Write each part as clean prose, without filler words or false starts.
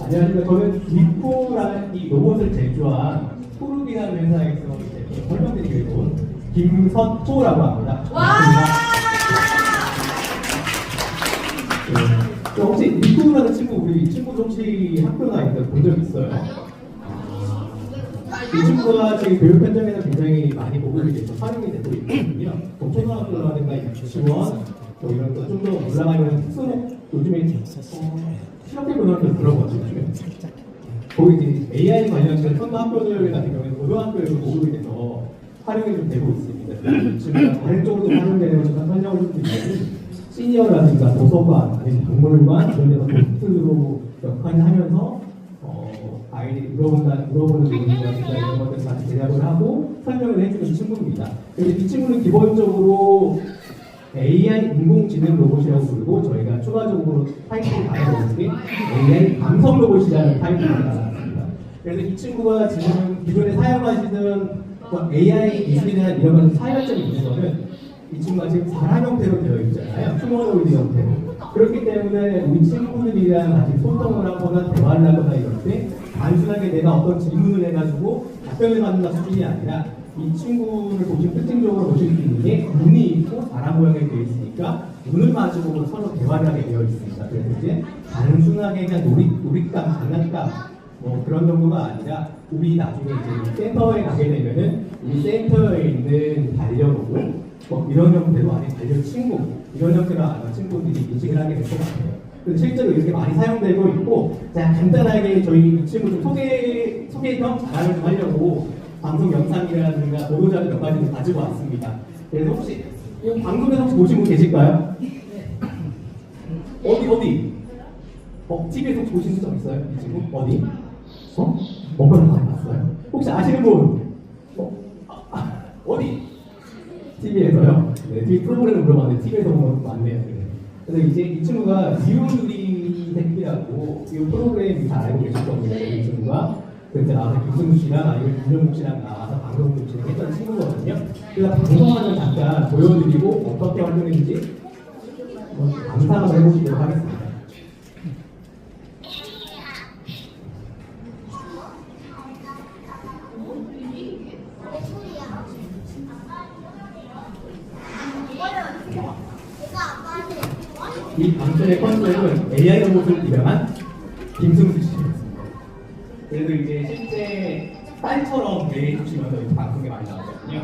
안녕하십니까. 저는 리코라는 이 로봇을 제조한 토르비라는 회사에서 이제 설명드리기로 온 김선호라고 합니다. 와! 네. 혹시 리코라는 친구, 우리 친구도 혹시 학교나 이런 본적 있어요? 이 친구가 지금 교육 현장에서 굉장히 많이 보급이 돼서 활용이 되고 있거든요. 초등학교라든가 유치원, 이런 거 좀 더 올라가려는 특수로 요즘에 실업계 고등학교 들어가죠. 거기 이제 AI 관련된 초등학교들 같은 경우에는 고등학교에서 보급이 돼서 활용이 좀 되고 있습니다. 지금 다른 쪽으로 활용되는 것을 설명을 좀 드리면 시니어라든가 도서관, 아니면 박물관 이런 데서 도스트로 역할을 하면서 아이들이 물어보는 부분이라든가 이런 것들을 같이 대답을 하고 설명을 해주는 친구입니다. 그래서 이 친구는 기본적으로 AI 인공지능 로봇이라고 부르고 저희가 추가적으로 타이틀을 달아보는 게 AI 감성 로봇이라는 타이틀을 달았습니다. 그래서 이 친구가 지금 기존에 사용하시는 AI 기술이나 이런 것은 차이점이 있는 거는 이 친구가 지금 사람 형태로 되어 있잖아요. 휴머노이드 형태로. 그렇기 때문에 우리 친구들이랑 같이 소통을 하거나 대화를 하거나 이럴 때 단순하게 내가 어떤 질문을 해가지고 답변을 받는 수준이 아니라 이 친구를 보시면 특징적으로 보실 수 있는 게 눈이 있고 사람 모양이 되어 있으니까 눈을 마주보고 서로 대화를 하게 되어 있습니다. 그래서 이제 단순하게 그냥 놀잇감, 장난감 뭐 그런 정도가 아니라 우리 나중에 이제 센터에 가게 되면은 우리 센터에 있는 반려로고 뭐 이런 형태로 아닌 반려 친구 이런 형태로 아마 친구들이 인식을 하게 될 것 같아요. 그래서 실제로 이렇게 많이 사용되고 있고 자 간단하게 저희 이 친구 좀 소개 겸 자랑을 좀 하려고 방송 영상이라든가 보도자료 몇 가지 좀 가지고 왔습니다. 그래서 혹시 이 방송에서 혹시 보신 분 계실까요? 어디? TV에서 혹시 보신 적 있어요? 이 친구? 어디? 뭔가를 많이 봤어요? 혹시 아시는 분? 어디? TV에서요? 네, TV 프로그램을 물어봤는데 TV에서 보는 거 많네요. 네. 그래서 이제 이 친구가 지훈우리 새끼라고 이 프로그램 잘 알고 계실 겁니다. 이 친구가 그때 나와서 김승우 씨랑 아니면 김정국 씨랑 나와서 방송 좀 진행했던 친구거든요. 그래서 방송하는 잠깐 보여드리고 어떻게 활동했는지 감상을 해보시도록 하겠습니다. 이 방송의 컨셉은 AI 로봇을 입양한 김승수 씨입니다. 그래도 이제 실제 딸처럼 대해주시면서 이제 방송에 많이 나오거든요.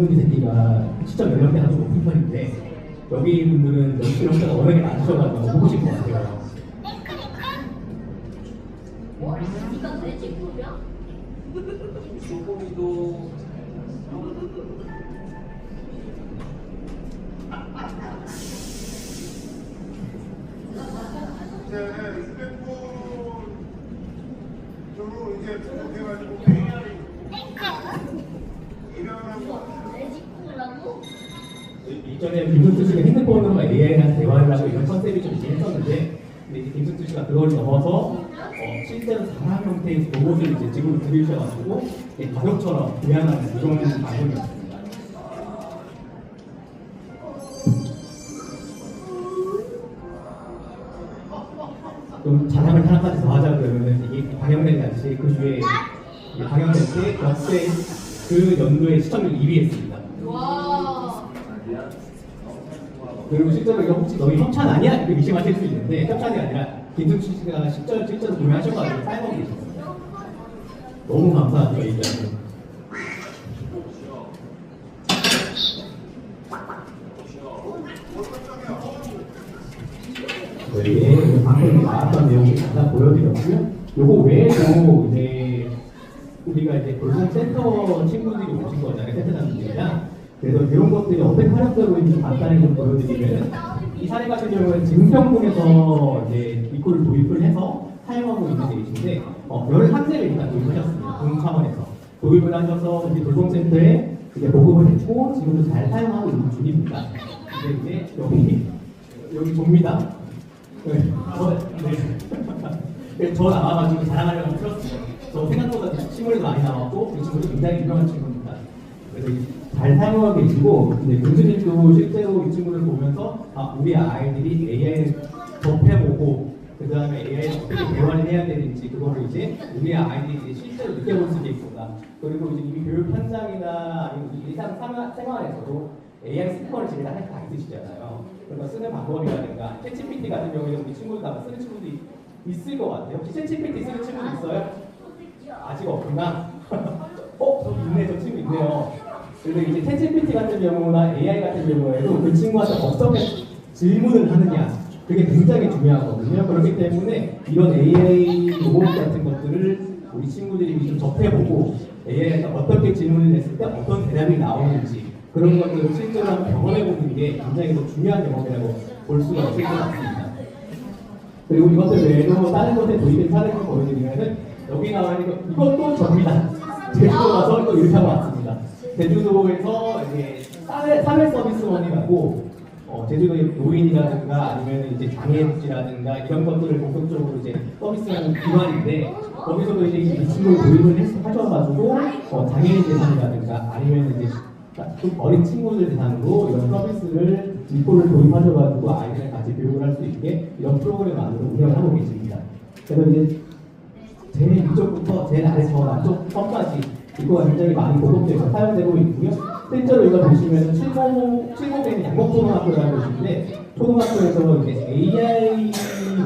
이 새끼가 시청 연령대가 좀 높은 편인데 여기 분들은 연령대가 워낙에 낮으셔가지고 보고 싶은 것 같아요. 이거 내 친구야? 조금이도 이제 휴대폰 으로 이제 등록해가지고 메일을 일어나는 거 내 친구라고? 이전에 김승수 씨가 핸드폰으로 AI랑 대화를 하고 이런 컨셉이 좀 있긴 했었는데 근데 이제 김승수 씨가 그걸 넘어서 실제로 사람 형태의 로봇을 이제 지금 들이셔가지고 가족처럼 교양하는 그런 방송이었습니다. 좀 자랑을 하나까지 더 하자 그러면은 이게 방영된 당시 그 주에 방영될 때 역대 그 연도에 시청률 1위 했습니다. 와. 그리고 실제로 이거 혹시 너희 협찬 아니야? 이렇게 의심하실 수 있는데 협찬이 아니라 김승수 씨가 실제로 구매하셔가지고 사용하고 계셨어요. 너무 감사하죠 이 점은. 저희 방송에 나왔던 내용을 잠깐 보여드렸고요. 요거 외에도 이제 우리가 이제 골목센터 친구들이 오신 거잖아요. 센터장님들이랑. 그래서 이런 것들이 어떻게 활용되고 있는지 간단히 좀 보여드리면 이 사례 같은 경우는 증평동에서 이제 리콜을 도입을 해서 사용하고 있는 데이신데 13세를 일단 도입하셨습니다. 동 차원에서 도입을 하셔서 우리 돌봄센터에 이제 보급을 했고 지금도 잘 사용하고 있는 중입니다. 근데 이제 여기 접니다. 저 나와가지고 자랑하려고 들었어요. 저 생각보다 친구들도 많이 나왔고 그 친구도 굉장히 유명한 친구입니다. 그래서 잘 사용하고 계시고 이제 교수님도 실제로 이 친구를 보면서 우리 아이들이 AI를 접해보고 그 다음에 AI를 어떻게 대화를 해야 되는지 그거를 이제 우리 아이들이 이제 실제로 느껴볼 수 있구나. 그리고 이제 이미 교육 현장이나 아니면 일상 생활에서도 AI 스피커를 집에 다 있으시잖아요. 그러니까 쓰는 방법이라든가 챗GPT 같은 경우에는 우리 친구들 아마 쓰는 친구도 있을 것 같아요. 혹시 챗GPT 쓰는 친구 있어요? 아직 없구나. 저 있네, 저 친구 있네요. 그래서 이제 챗GPT 같은 경우나 AI 같은 경우에도 그 친구한테 어떻게 질문을 하느냐 그게 굉장히 중요하거든요. 그렇기 때문에 이런 AI 로봇 같은 것들을 우리 친구들이 좀 접해보고 AI한테 어떻게 질문을 했을 때 어떤 대답이 나오는지 그런 것들을 실제로 한번 경험해보는 게 굉장히 더 중요한 경험이라고 볼 수가 있을 것 같습니다. 그리고 이것들 외에도 다른 곳에 도입된 사례를 보여드리면은 여기 나와 있는 이것도 접니다. 제주도 가서 또 이렇게 하고 왔습니다. 제주도에서 이제 사회 서비스원이라고 제주도의 노인이라든가 아니면 이제 장애인이라든가 이런 것들을 본격적으로 이제 서비스하는 기관인데 거기서도 이제 이 친구를 도입을 하셔가지고 장애인 대상이라든가 아니면 이제 좀 어린 친구들 대상으로 이런 서비스를 리포를 도입하셔가지고 아이들을 같이 교육을 할 수 있게 이런 프로그램 안으로 운영을 하고 계십니다. 그래서 이제 제일 위쪽부터 제일 아래 저 남쪽 선까지 이거가 굉장히 많이 보급돼서 사용되고 있고요. 실제로 이거 보시면 70대는 양목초등학교라는 곳인데 초등학교에서 이제 AI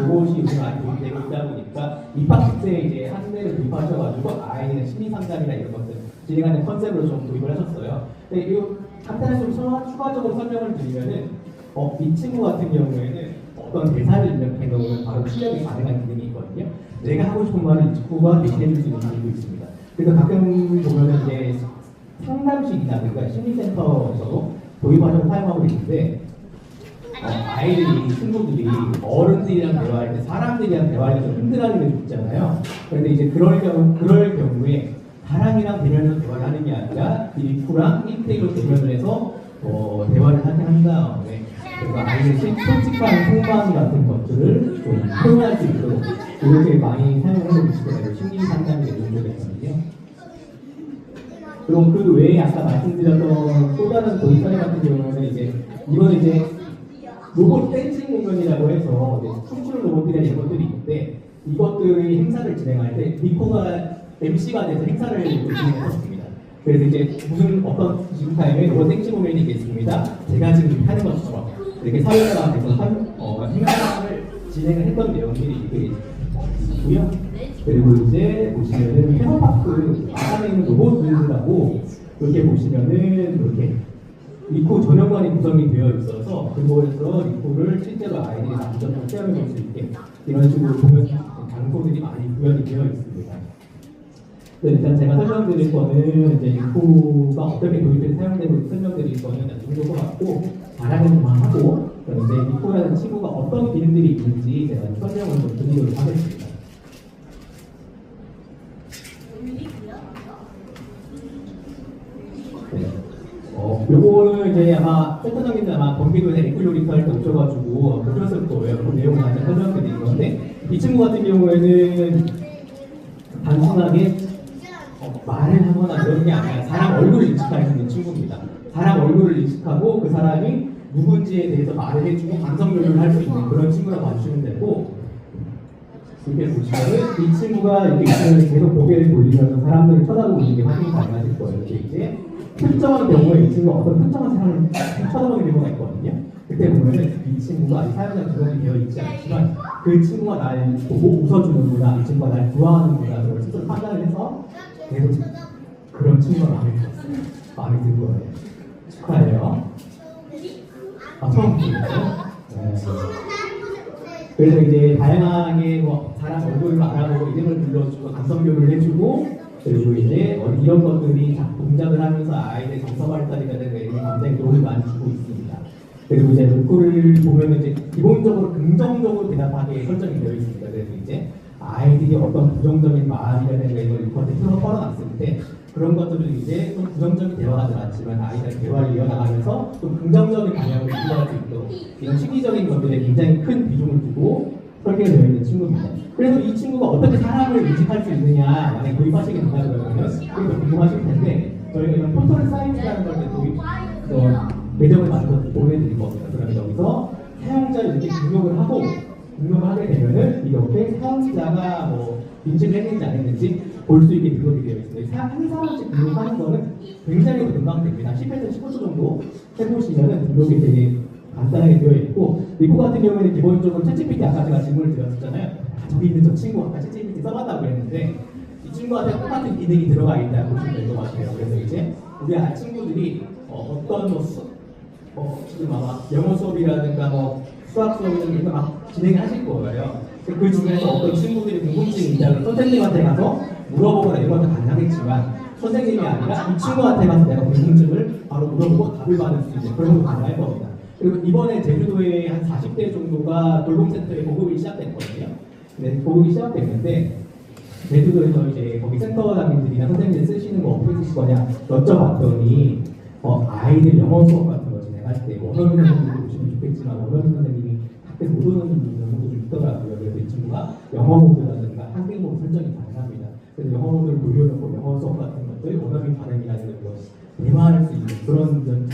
로봇이 요즘 많이 도입되고 있다 보니까 입학식 때 이제 한 대를 도입하셔가지고 아이의 심리 상담이나 이런 것들 진행하는 컨셉으로 좀 도입을 하셨어요. 근데 이 간단히 좀 추가적으로 설명을 드리면은 이 친구 같은 경우에는 어떤 대사를 입력한 경우는 바로 출력이 가능한 기능이 있거든요. 내가 하고 싶은 말을 이 친구가 대신해 줄 수 있는 기능도 있습니다. 그래서 가끔 보면은 이제 상담실이라든가 심리센터에서도 도입하셔서 사용하고 있는데 아이들이, 친구들이 어른들이랑 대화할 때 사람들이랑 대화할 때 좀 힘들어하는 게 있잖아요. 그런데 이제 그럴 경우에 사람이랑 대면으로 대화를 하는 게 아니라 리프랑 1대1로 대면을 해서 대화를 하게 한 다음에 그래서 아이의 솔직한 속마음 같은 것들을 좀 표현할 수 있도록 이렇게 많이 사용하고 계시더라고요. 심리 상담이 내용되거든요. 그럼 그 외에 아까 말씀드렸던 또 다른 도입 사례 같은 경우는 이거는 이제 로봇 댄싱 공연이라고 해서 춤추는 로봇들이나 이런 것들이 있는데 이것들이 행사를 진행할 때 리코가 MC가 돼서 행사를 진행했었습니다. 그래서 이제 무슨 어떤 지금 타임에 로봇 댄싱 공연이 있겠습니다. 제가 지금 하는 것처럼 이렇게 사회자가 돼서 행사를 진행을 했던 내용들이 이렇게 있고요. 그리고 이제 보시면은 테마파크 안에 있는 로봇들하고 이렇게 보시면은 이렇게 리코 전용관이 구성이 되어 있어서 그곳에서 리코를 실제로 아이들이 만져서 체험해 볼 수 있게 이런 식으로 보면 장소들이 많이 구현이 되어 있습니다. 네, 일단 제가 설명드릴 거는 이제 리코가 어떻게 도입돼서 사용되고 설명드릴 거는 나중에 것 같고 자랑은 하고 이제 리코라는 친구가 어떤 기능들이 있는지 제가 설명을 좀 드리도록 하겠습니다. 네. 요거는 이제 아마 센터장님들 아마 경기도에서 에클로리터 할 때 오셔가지고 보셨을 거예요. 그 내용을 다시 설명드릴 건데 이 친구 같은 경우에는 단순하게 말을 하거나 이런 게 아니라 사람 얼굴을 인식할 수 있는 친구입니다. 사람 얼굴을 인식하고 그 사람이 누군지에 대해서 말을 해주고 감성 교류를 할 수 있는 그런 친구라고 봐주시면 되고 이렇게 보시면은 이 친구가 이렇게 있으면 계속 고개를 돌리면서 사람들을 쳐다보고 있는 게 확인이 가능하실 거예요. 이렇게 이제 특정한 경우에 이 친구가 어떤 특정한 사람을 쳐다보는 경우가 있거든요. 그때 보면은 이 친구가 아직 사용자 등록이 되어 있지 않지만 그 친구가 날 보고 웃어주는구나, 이 친구가 날 좋아하는구나 그걸 스스로 판단을 해서 계속 그런 친구가 마음에 들었어요. 마음에 든 거예요. 축하해요. 처음 보셨죠? 네. 그래서 이제 다양하게 사람 얼굴을 알아보고 이름을 불러주고 감성 교류를 해주고 그리고 이제 이런 것들이 동작을 하면서 아이들 정서 발달이라든가 이런 굉장히 도움을 많이 주고 있습니다. 그리고 이제 리코를 보면 이제 기본적으로 긍정적으로 대답하게 설정이 되어 있습니다. 그래서 이제 아이들이 어떤 부정적인 말이라든가 이걸 리코한테 털어놨을 때 그런 것들을 이제 좀 부정적인 대화가 나왔지만 아이들 대화를 이어나가면서 좀 긍정적인 방향으로 이끌어갈 수 있도록 이런 시기적인 것들에 굉장히 큰 비중을 두고 이렇게 되어 있는 친구입니다. 그래서 이 친구가 어떻게 사람을 인식할 수 있느냐 만약에 도입하시게 된다 그러면 그게 더 궁금하실 텐데 저희가 이런 포털 사이트라는 걸 도입 계정을 만들어서 보내드릴 겁니다. 그러면 여기서 사용자를 이렇게 등록을 하게 되면은 이렇게 사용자가 뭐 인식을 했는지 안 했는지 볼 수 있게 등록이 되어 있습니다. 한 사람씩 등록하는 거는 굉장히 금방 됩니다. 10에서 15초 정도 해보시면은 등록이 되게 간단하게 되어 있고 리코 같은 경우에는 기본적으로 챗GPT 아까 제가 질문을 드렸었잖아요. 저기 있는 저 친구 아까 챗GPT 써봤다고 했는데 이 친구한테 똑같은 기능이 들어가 있다고 보시면 될 것 같아요. 그래서 이제 우리 친구들이 어떤 지금 아마 영어 수업이라든가 수학 수업이라든가 막 진행하실 거예요. 그 중에서 어떤 친구들이 궁금증이 있다면 선생님한테 가서 물어보거나 이런 것도 가능하겠지만 선생님이 아니라 이 친구한테 가서 내가 궁금증을 바로 물어보고 답을 받을 수 있는 그런 것도 가능할 겁니다. 그리고 이번에 제주도에 한 40대 정도가 돌봄센터에 보급이 시작됐거든요. 네, 보급이 시작됐는데 제주도에서 이제 거기 센터장님들이나 선생님들 쓰시는 거 어떻게 쓰실 거냐 여쭤봤더니 아이들 영어 수업 같은 거 진행할 때 원어민 선생님이 오시면 좋겠지만 원어민 선생님이 가끔 못 오는 경우도 좀 있더라고요. 그래서 이 친구가 영어 모드라든가 한글 모드 설정이 가능합니다. 그래서 영어 모드를 돌려놓고 영어 수업 같은 것들 원어민 발음이라든가 대화할 수 있는 그런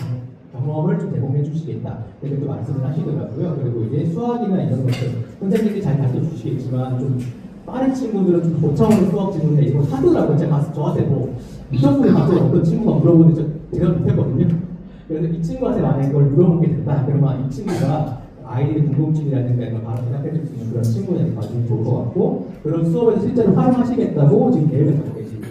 경험을 좀 제공해 주시겠다 이렇게 또 말씀을 하시더라고요. 그리고 이제 수학이나 이런 것들 선생님들이 잘 가르쳐 주시겠지만 좀 빠른 친구들은 좀 고차원의 수학 질문에 이거 하더라고요. 제가 저한테 미적분에 갑자기 어떤 친구가 물어보는데 제가 못했거든요. 그래서 이 친구한테 만약에 그걸 물어보게 된다 그러면 이 친구가 아이들의 궁금증이라든가 이런 걸 바로 대답해 줄 수 있는 그런 친구들이 봐주면 좋을 것 같고 그런 수업에서 실제로 활용하시겠다고 지금 계획을 갖고 계십니다.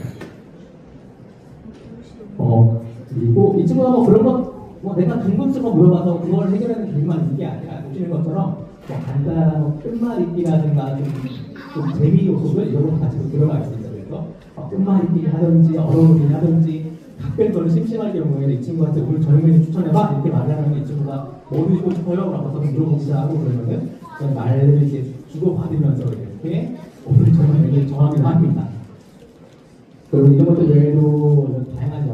그리고 이 친구가 그런 것 내가 궁금증을 물어봐서 그걸 해결하는 길만 이게 아니라 보시는 것처럼 간단한 끝말잇기라든가 좀 재미 요소들 이런 것도 같이 들어가 있습니다. 그래서 끝말잇기 하든지 어려운 일 하든지 가끔 저는 심심할 경우에는 이 친구한테 오늘 저녁 메뉴 추천해봐 이렇게 말하면 이 친구가 뭐 드시고 싶어요? 라고 물어보자 하고 그러면은 그냥 말을 이렇게 주고받으면서 이렇게 오늘 저녁 메뉴 정하기도 합니다. 그리고 이런 것들 외에도 다양한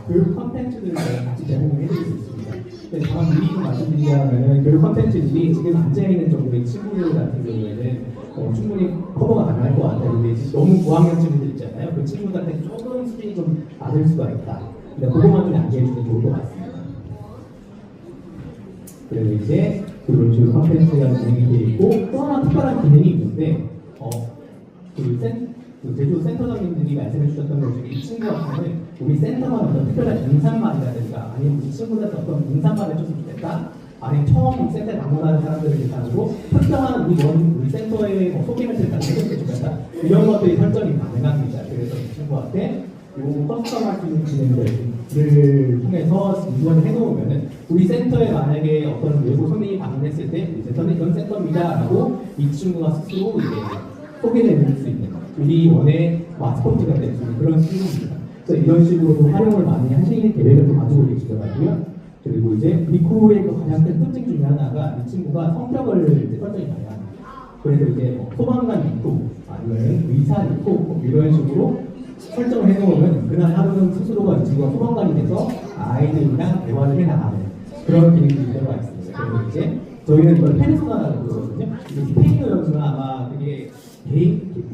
교육 컨텐츠들을 같이 제공을 해드리고 있습니다. 근데 다만 미리 좀 말씀드리자면 교육 컨텐츠들이 지금 앉아있는 정도의 친구들 같은 경우에는 충분히 커버가 가능할 것 같아요. 근데 너무 고학년 친구들 있잖아요. 그 친구들한테 조금 수준이 좀 낮을 수가 있다. 근데 그것만 좀 양해해 주시면 좋을 것 같습니다. 그래서 이제 그런 교육 컨텐츠가 진행이 되어 있고 또 하나 특별한 기능이 있는데 제주 센터장님들이 말씀해 주셨던 것 중에 이 친구 같은 우리 센터가 어떤 특별한 인사말이라든가 아니면 이 친구들한테 어떤 인사말을 해줬으면 좋겠다 아니면 처음 센터에 방문하는 사람들을 대상으로 특정한 우리 센터의 소개 멘트를 해줬으면 좋겠다 이런 것들이 설정이 가능합니다. 그래서 이 친구한테 이 커스텀할 수 있는 기능들을 통해서 지원을 해놓으면은 우리 센터에 만약에 어떤 외부 손님이 방문했을 때 우리 센터는 이런 센터입니다라고 이 친구가 스스로 이제 소개를 해줄 수 있는 우리 원의 마스코트가 될 수 있는 그런 친구입니다. 그래서 이런 식으로 활용을 많이 하시는 계획을 좀 가지고 계시더라고요. 그리고 이제 리코의 가장 큰 특징 중에 하나가 이 친구가 성격을 이제 설정이 다양합니다. 그래서 이제 소방관 리코 아니면 의사 리코 이런 식으로 설정을 해놓으면 그날 하루는 스스로가 이 친구가 소방관이 돼서 아이들이랑 대화를 해나가는 그런 기능들이 들어가 있습니다. 그리고 이제 저희는 이걸 페르소나라고 부르거든요. 이게 스페인어였으면 아마 되게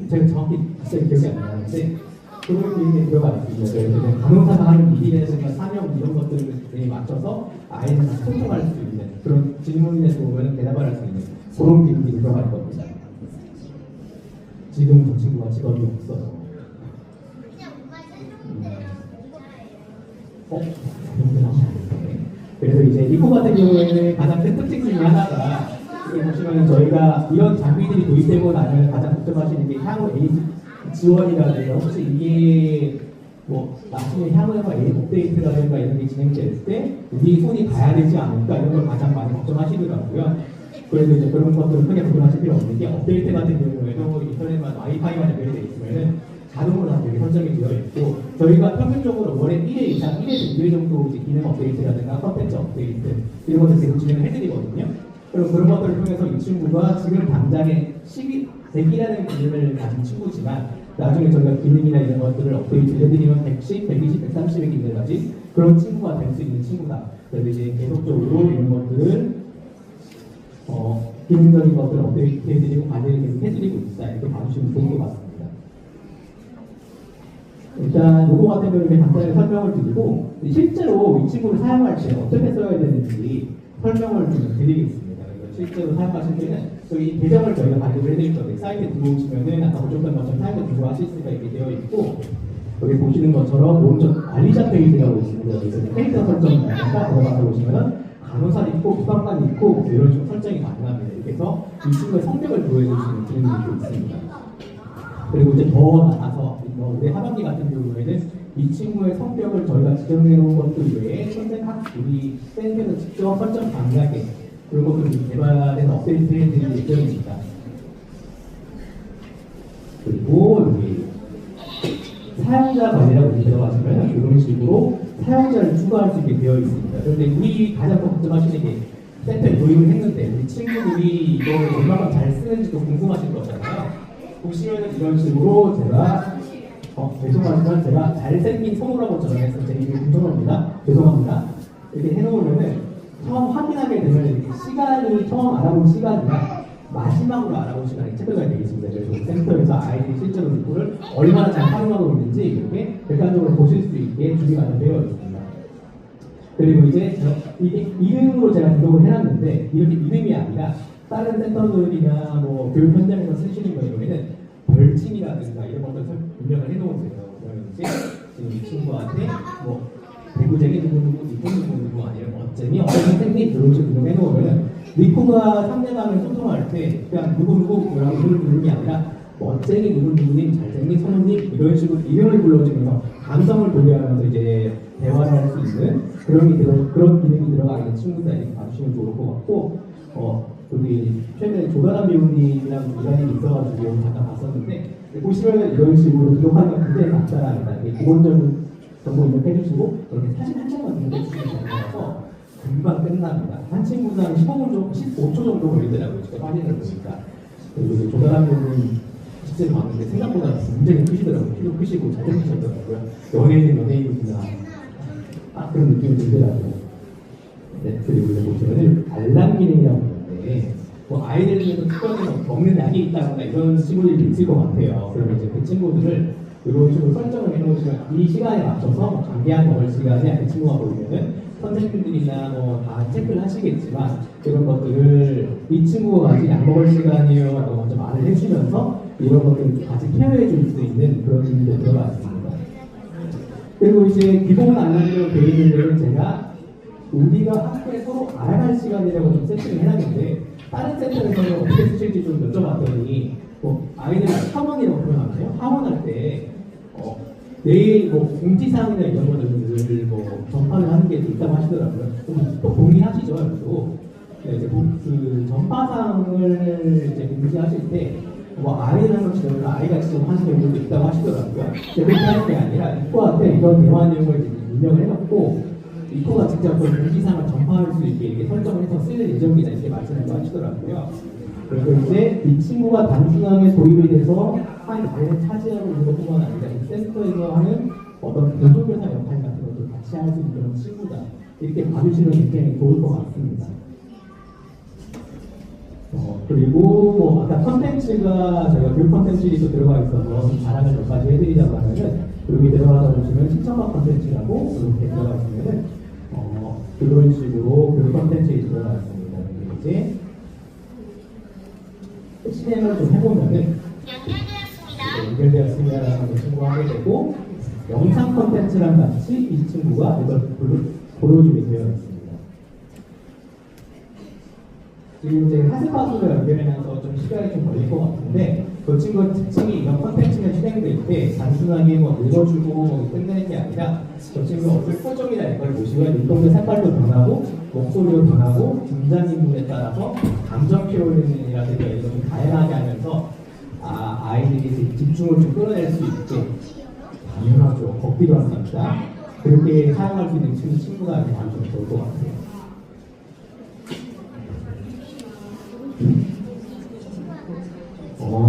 제가 정확히 비슷하게 기억이 안 나는데 그런 기능이 들어가 있습니다. 그래서 간호사가 하는 일이라든가 사명 이런 것들에 맞춰서 아이들과 소통할 수 있는 그런 질문에 보면 대답을 할 수 있는 그런 기능이 들어가 있거든요. 지금 저 친구가 직업이 없어서 그래서 이제 리코 같은 경우에는 가장 큰 특징 중에 하나가 여기 보시면 저희가 이런 장비들이 도입되고 나면 가장 걱정하시는 게 향후 에이즈 지원이라든가 혹시 이게 나중에 향후에 업데이트라든가 이런 게 진행될 때 우리 손이 가야 되지 않을까 이런 걸 가장 많이 걱정하시더라고요. 그래서 이제 그런 것들은 크게 걱정하실 필요 없는 게 업데이트 같은 경우에도 인터넷만 와이파이만 연결이 되어 있으면은 자동으로 다 되게 설정이 되어 있고 저희가 평균적으로 월에 1회 이상 1회 2회 정도 이제 기능 업데이트라든가 컨텐츠 업데이트 이런 것들 계속 진행을 해드리거든요. 그리고 그런 것들을 통해서 이 친구가 지금 당장에 100이라는 기능을 가진 친구지만 나중에 저희가 기능이나 이런 것들을 업데이트를 해드리면 110, 120, 130의 기능을 가진 그런 친구가 될 수 있는 친구다. 그래서 이제 계속적으로 이런 것들을 기능적인 것들을 업데이트해드리고 관리를 계속 해드리고 있다. 이렇게 봐주시면 좋을 것 같습니다. 일단 요거 같은 경우에 간단하게 설명을 드리고 실제로 이 친구를 사용할 때 어떻게 써야 되는지 설명을 좀 드리겠습니다. 실제로 사용하실 때는 저희 계정을 저희가 발급을 해드릴 건데 사이트에 들어오시면은 아까 보셨던 것처럼 사용자 등록하실 수가 있게 되어 있고 여기 보시는 것처럼 오른쪽 관리자 페이지라고 있습니다. 여기서 캐릭터 설정을 들어가서 보시면은 간호사 있고 부관관 있고 이런 식으로 설정이 가능합니다. 이렇게 해서 이 친구의 성격을 보여주시는 기능이 있습니다. 그리고 이제 더 나아가서 올해 하반기 같은 경우에는 이 친구의 성격을 저희가 지정해 놓은 것들 외에 선생학 우리 센터에서 직접 설정 가능하게 그런 것들을 개발해서 업데이트해 드릴 예정입니다. 그리고 여기 사용자 관리라고 들어가시면 이런 식으로 사용자를 추가할 수 있게 되어 있습니다. 그런데 우리 가장 걱정하시는 게 센터에 도입을 했는데 우리 친구들이 이걸 얼마나 잘 쓰는지도 궁금하실 거잖아요. 보시면은 이런 식으로 제가 죄송하지만 제가 잘생긴 손으로 저장해서 제 이름이 김선호입니다. 죄송합니다. 이렇게 해놓으면은 처음 확인하게 되면 이렇게 시간이 처음 알아본 시간이나 마지막으로 알아본 시간이 체크가 되겠습니다. 그래서 센터에서 아이들이 실제로 이거를 얼마나 잘 활용하고 있는지 이렇게 객관적으로 보실 수 있게 준비가 되어 있습니다. 그리고 이제 이게 이름으로 제가 등록을 해놨는데 이렇게 이름이 아니라 다른 센터들이나 뭐 교육 현장에서 쓰시는 경우에는 별칭이라든가 이런 것들을 입력을 해놓으세요. 그러면 이제 지금 이 친구한테 뭐 대구쟁이 누구누구 누구누구 아니면 어쩌니 어떤 선생님 이런 식으로 등록해놓으면 리코가 상대방을 소통할 때 그냥 누구누구라고 부르는 게 아니라 멋쟁이 누구누구님 잘생긴 선생님 이런 식으로 이름을 불러주면서 감성을 돌려하면서 이제 대화를 할 수 있는 그런 기능이 들어가 있는 친구들이 봐주시면 좋을 것 같고 우리 최근에 조다람 배우님이랑 일이 있어가지고 잠깐 봤었는데 보시면 이런 식으로 기록하는 건 굉장히 간단합니다. 기본적인 정보 입력해주시고 이렇게 사진 한 장만 입력해주시면 되는 거라서 금방 끝납니다. 한 친구당 15초 정도 걸리더라고요. 직접 확인을 보니까. 그리고 조다람 배우님 실제로 봤는데 생각보다 굉장히 크시더라고요. 키도 크시고 잘생기셨더라고요. 연예인이구나. 그런 느낌이 들더라고요. 네, 그리고 이제 보시면은 알람 기능이라고 있는데 뭐 아이들 중에서 특별히 먹는 약이 있다거나 이런 친구들이 있을 것 같아요. 그러면 이제 그 친구들을 이런 식으로 설정을 해놓으시면 이 시간에 맞춰서 장기한 먹을 시간에 그 친구가 보이면은 선생님들이나 뭐 다 체크를 하시겠지만 이런 것들을 이 친구가 아직 약 먹을 시간이에요 라고 먼저 말을 해주면서 이런 것들을 같이 케어해 줄 수 있는 그런 기능도 들어가 있습니다. 그리고 이제 기본 안내로 되어 있는 데는 제가 우리가 학교에 서로 알아갈 시간이라고 좀 세팅을 해놨는데 다른 센터에서는 어떻게 쓰실지 좀 여쭤봤더니 뭐 아이들 하원이라고 표현하나요? 하원할 때 내일 뭐 공지사항이나 이런 것들을 뭐 전파를 하는 게 있다고 하시더라고요. 또 동의하시죠, 여기도. 네, 이제 그 전파사항을 이제 공지하실 때 뭐 아이라는 지점을 아이가 직접 하시는 경우도 있다고 하시더라고요. 그렇게 하는 게 아니라 이코한테 이런 대화 내용을 입력을 해놓고 이코가 직접 그 공지사항을 전파할 수 있게 이렇게 설정을 해서 쓸 예정이다 이렇게 말씀을 하시더라고요. 그리고 이제 이 친구가 단순하게 도입이 돼서 한 자리를 차지하고 있는 것뿐만 아니라 이 센터에서 하는 어떤 보조교사 역할 같은 것도 같이 할 수 있는 그런 친구다. 이렇게 봐주시면 굉장히 좋을 것 같습니다. 그리고 뭐 아까 컨텐츠가 저희가 교육 컨텐츠가 또 들어가 있어서 좀 자랑을 몇 가지 해드리자고 하면은 여기 들어가서 보시면 신청학 컨텐츠라고 이렇게 들어가 있으면은 그런 식으로 교육 컨텐츠가 들어가 있습니다. 이제 실행을 좀 해보면은 연결되었습니다라는 걸 신고하게 되고 영상 컨텐츠랑 같이 이 친구가 이걸 보여주게 되어 있습니다. 지금 이제 하스파스로 연결해놔서 좀 시간이 좀 걸릴 것 같은데 그 친구의 특징이 이런 컨텐츠가 실행될 때 단순하게 뭐 읽어주고 뭐 끝내는 게 아니라 그 친구가 어떤 표정이나 이걸 보시면 눈동자 색깔도 변하고 목소리도 변하고 등장 인물에 따라서 감정 표현이라든가 이런 좀 다양하게 하면서 아이들이 집중을 좀 끌어낼 수 있게 당연하죠. 걷기도 합니다. 그렇게 사용할 수 있는 친구가 이렇게 많으면 좋을 것 같아요.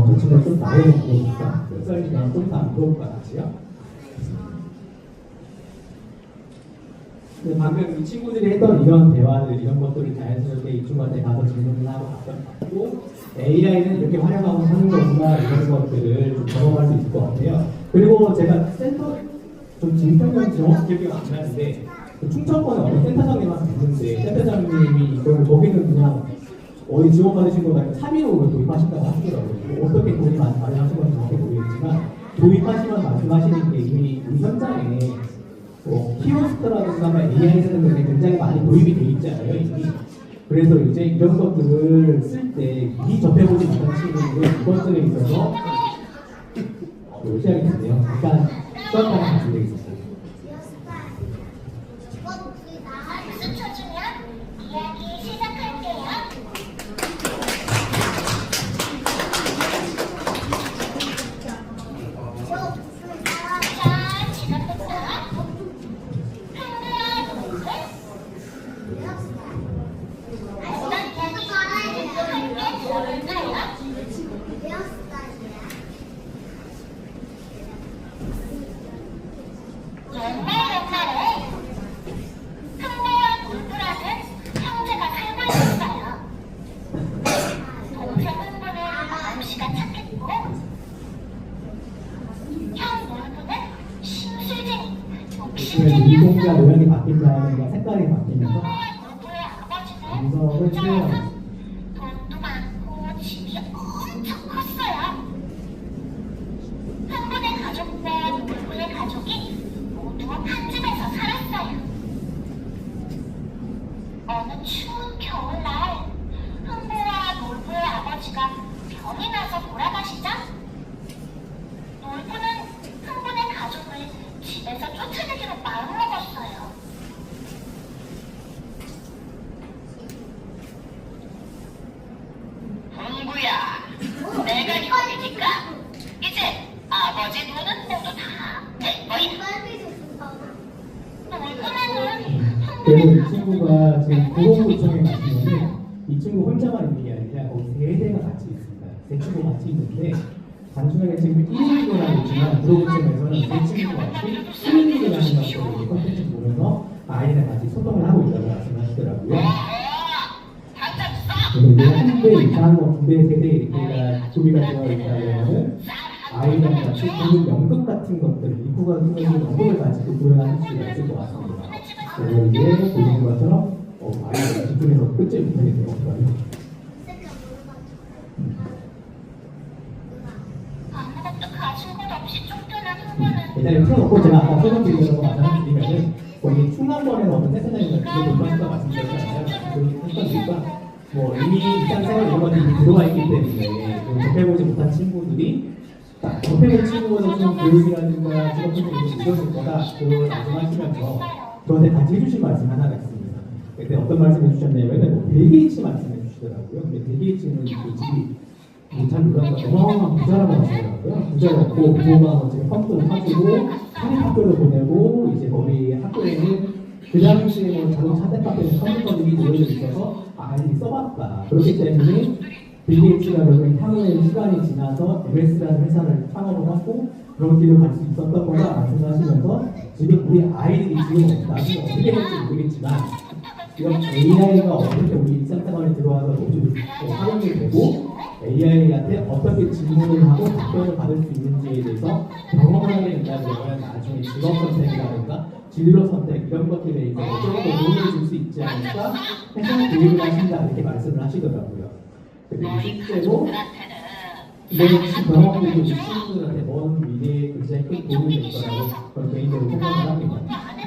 저 친구가 좀 나이 먹으니까 몇 살이나 좀더 안 좋을까 같이요? 근데 방금 이 친구들이 했던 이런 대화들, 이런 것들을 자연스럽게 이 친구한테 가서 질문을 하고 답변받고 AI는 이렇게 활용하고 하는 거구나 이런 것들을 좀 경험할 수 있을 것 같아요. 그리고 제가 센터 좀 진평은 정확히 기억이 안 나는데 그 충청권에 어떤 센터장님한테 뵀는데 센터장님이 이걸 거기는 그냥 어디 지원 받으신 거가 3.15로 도입하신다고 하시더라고요. 어떻게 도입 마련하신 건지 정확히 모르겠지만 도입하시면 말씀하시는 게 이미 우리 현장에 키오스크라든가 AI 같은 것들이 굉장히 많이 도입이 돼 있잖아요 이미. 그래서 이제 이런 것들을 쓸 때 미리 접해보지 못한 친구들은 이것들에 있어서 시작이겠네요. 잠깐 수업하는 말씀드리겠습니다. 박수 쳐주면 이야기 시작할게요. 자, 지금부터 흥미와 놀을 어떤 이야기를 함께 들어볼까요? 옛날에 흥미와 놀부라는 형제가 살고 있었어요. 동생 흥부는 마음씨가 착했고 형 놀부는 심술쟁이, 지금 욕심쟁이였어요. 이동자 모양이 바뀐다는 색깔이 바뀌면서 놀부의 아버지는 음성을 부자여서 채워요. 돈도 많고 집이 엄청 컸어요. 흥부의 가족과 놀부의 가족이 모두 한 집에서 살았어요. 어느 추운 겨울날 흥부와 놀부의 아버지가 병이 나서 돌아가시자 놀부는 흥부의 가족을 집에서 쫓아내기로 마음먹었어요. 흥부야, 내가 형이니까 이제 아버지 돈은 모두 다내 거야. 그래서 이 친구가 지금 구로구청에 가시면은 이 친구 혼자만 있는 게 아니라 거기 세 대가 같이 있습니다. 세 친구가 같이 있는데 단순하게 지금 1인이라고 있지만 구로구청에서는 세 친구가 같이 1인이라는 것을 컨텐츠 보면서 아이랑 같이 소통을 하고 있다고 말씀하시더라고요. 그래서 이제 한 대 이상, 두 대, 세 대 이렇게가 구비가 되어 있다면 아이랑 같이 보는 연극 같은 것들, 리프가 쓰는 연극을 가지고 구현하실 수가 있을 것 같습니다. 그리고 이제 보시는 것처럼 아이가 집중해서 끝을 못하게 되었더라고요. 아무것도 가진 것 없이 쫓겨난 흥부는 일단 틀어놓고 제가 아까 설명드리려고 말씀드리면은 거기 충남권에는 어떤 센터장님과 그게 못하셨다고 말씀드렸잖아요. 그 센터니까 뭐 이미 일상생활 이런 것들이 이미 들어와 있기 때문에 접해보지 못한 친구들이 접해본 친구보다 좀 교육이라든가 직업 선생님이 좀 늦어질 거다 그걸 말씀하시면서 저한테 같이 해주신 말씀 하나가 있습니다. 그때 어떤 말씀 해주셨냐면 빌 게이츠 말씀해 주시더라고요. 근데 빌 게이츠는 그 집이 참 누군가 어마어마한 부자라고 하시더라고요. 부자였고 부모가 지금 펌프를 사주고 사립학교를 보내고 이제 거기 학교에는 그 당시에 뭐 자동차 대카페는 컴퓨터들이 모여져 있어서 아이들이 써봤다. 그렇기 때문에 빌 게이츠가 그러면 향후에 시간이 지나서 MS라는 회사를 창업을 하고 그런 길을 갈 수 있었던 거다 말씀하시면서 지금 우리 아이들이 지금 나중에 어떻게 될지 모르겠지만 이런 AI가 어떻게 우리 일상생활에 들어와서 모두 활용이 되고 AI한테 어떻게 질문을 하고 답변을 받을 수 있는지에 대해서 경험을 하게 된다면 나중에 직업 선택이라든가 진로 선택 이런 것들에 있어서 조금 더 도움을 줄 수 있지 않을까 해서 교육을 하신다 이렇게 말씀을 하시더라고요. 그리고 실제로 이거는 경험들이 우리 친구들한테 먼 미래에 굉장히 큰 도움이 될 거라고 저는 개인적으로 생각을 합니다.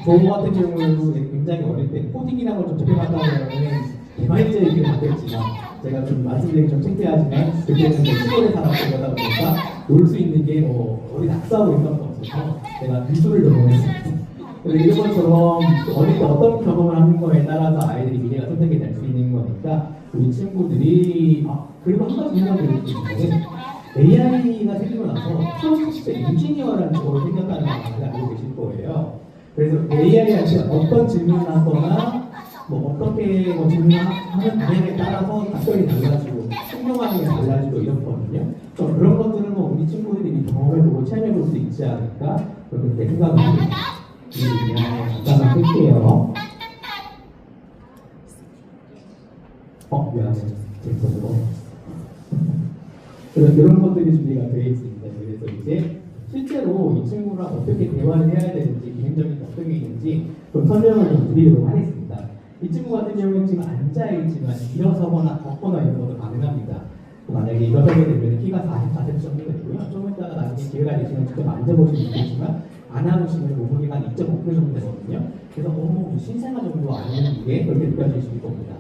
저 같은 경우에도 굉장히 어릴 때 코딩이라는 걸 좀 접해봤다 그러면 개발자 얘기를 못했지만 제가 좀 말씀드리기 좀 창피하지만 그때는 시골에 살았다 보니까 놀 수 있는 게 뭐 어디 낙서하고 이런 거 없어서 제가 미술을 전공했습니다. 그래서 이런 것처럼 어릴 때 어떤 경험을 하는 거에 따라서 아이들이 미래가 선택이 될 수 있는 거니까 우리 친구들이 그리고 한 가지 생각을 드리는 AI가 생기고 나서 프로젝트 엔지니어라는 직업이 생겼다는 걸 다들 알고 계실 거예요. 그래서 AI한테 어떤 질문을 하거나 뭐 어떻게 뭐 질문하는 방향에 따라서 답변이 달라지고 행동하는 게 달라지고 이렇거든요. 그런 것들은 뭐 우리 친구들이 경험해보고 체험해볼 수 있지 않을까 그렇게 생각을 합니다. 이 이야기 잠깐만 끌게요. 미안해. 재밌어서. 이런 것들이 준비가 되어 있습니다. 그래서 이제 실제로 이 친구랑 어떻게 대화를 해야 되는지, 기능적인 어떤 게 있는지 좀 설명을 좀 드리도록 하겠습니다. 이 친구 같은 경우는 지금 앉아있지만 일어서거나 걷거나 이런 것도 가능합니다. 만약에 일어서게 되면 키가 44cm 정도 되고요. 좀 이따가 나중에 기회가 되시면 직접 만져보시면 있겠지만 안아보시면 몸무게가 한 2.5kg 정도 되거든요. 그래서 신생아 정도 아니면 이게 그렇게 느껴지실 겁니다.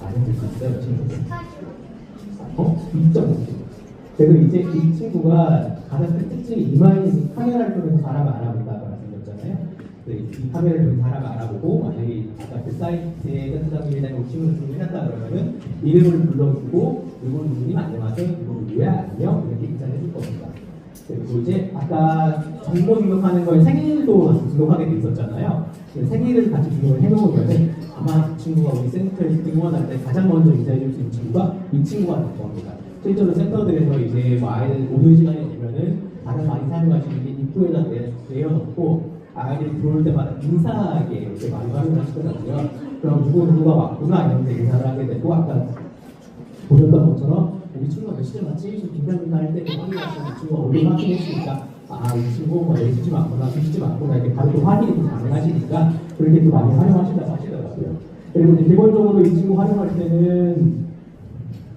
아니면 될수 있어요, 친구들. 2.5kg. 그래서 이제 이 친구가 가장 큰 특징이 이마에 카메라를 통해서 사람을 알아본다고 말씀드렸잖아요. 이 카메라를 통해서 사람을 알아보고 만약에 아까 그 사이트에 센터장님이 대한 친구를 주문했다 그러면은 이름을 불러주고 이분 누구님 안녕하세요, 이분 누구야 안녕 이렇게 인사를 해줄 겁니다. 그리고 이제 아까 정보 등록하는 거에 생일도 같이 등록하게 돼 있었잖아요. 생일을 같이 등록을 해놓으면 아마 이 친구가 우리 센터에 등원할 때 가장 먼저 인사해줄 수 있는 친구가 이 친구가 될 겁니다. 실제로 센터들에서 이제 뭐 아이들 오는 시간이 되면은 가장 많이 사용하시는 게 입구에다 내어놓고 아이들이 들어올 때마다 인사하게 이렇게 많이 활용하시더라고요. 그럼 누구가 왔구나 이러면서 인사를 하게 되고 아까 보셨던 것처럼 우리 친구가 몇 시쯤 왔지? 좀 긴장된다 할 때 확인하시면 이 친구가 얼굴 확인했으니까 이 친구 뭐 4시쯤 왔구나 2시쯤 왔구나 이렇게 바로 또 확인이 또 가능하시니까 그렇게 또 많이 활용하신다고 하시더라고요. 그리고 이제 기본적으로 이 친구 활용할 때는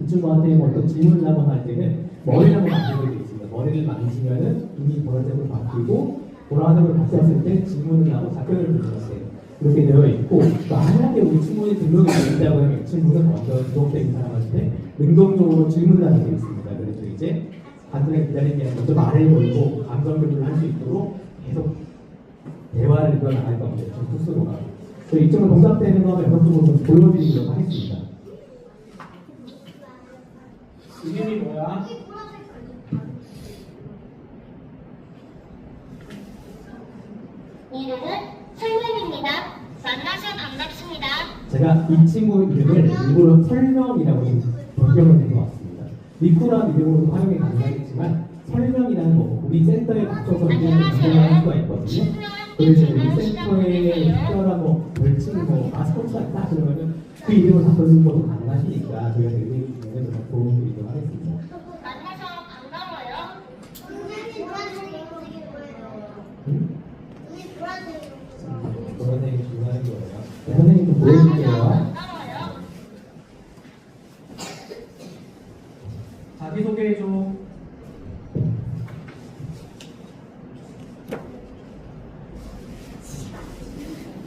이 친구한테 뭐 어떤 질문을 하거나 할 때는 머리를 한번 만지게 되어 있습니다. 머리를 만지면은 눈이 보라색으로 바뀌고 보라색으로 바뀌었을 때 질문을 하고 답변을 주세요. 이렇게 되어 있고 만약에 우리 친구의 등록이 되어 있다고 하면 이 친구는 먼저 등록된 사람한테 능동적으로 질문을 하게 되어 있습니다. 그래서 이제 간단하게 기다리는 게 아니라 먼저 말을 걸고 감정 교류를 할 수 있도록 계속 대화를 이끌어나갈 겁니다. 좀 스스로가. 이 친구 동작되는 거 연속적으로 좀 보여드리도록 하겠습니다. 이름이 뭐야? 이름은 설명입니다. 만나서 반갑습니다. 제가 이 친구 이름을 일부러 설명이라고 변경을 된 것 같습니다. 리쿠라는 이름으로도 활용이 가능하겠지만 설명이라는 거 우리 센터에 맞춰서 변경을 할 수가 있거든요. 그래서 우리 센터에 특별한 뭐 별칭, 뭐 마스코트가 있다 그러면은 그 이름을 바꿔주는 것도 가능하시니까 저희가 의뢰 주시면 좀 도움 드리도록 하겠습니다. 만나서 반가워요. 선생님이 중요한 거예요. 네, 선생님 좀 보여줄게요. 반가워요. 자기소개해줘.